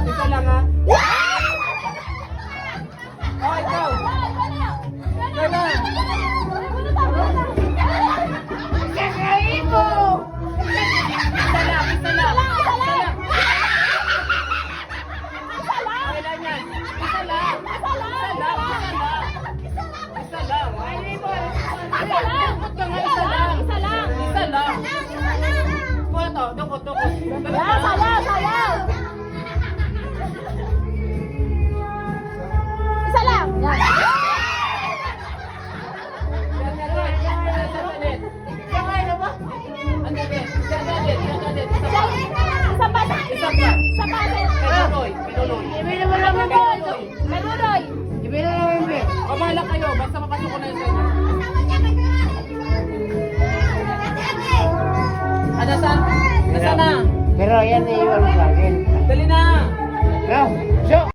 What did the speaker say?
Isa lang ha. Oh, ikaw. Isa lang. Kakain mo. Isa lang, isa lang. Kailan yan? Isa lang. Isa lang. Dukot ka nga, isa lang. Isa lang. Kuha to, dukot. Sayaw! Isa lang! Yan! Isa pa! Menunoy! Kamala kayo, basta mapasok ko na yun sa inyo. Nasaan na? Pero yan iwan sa akin. Dali na! No, so.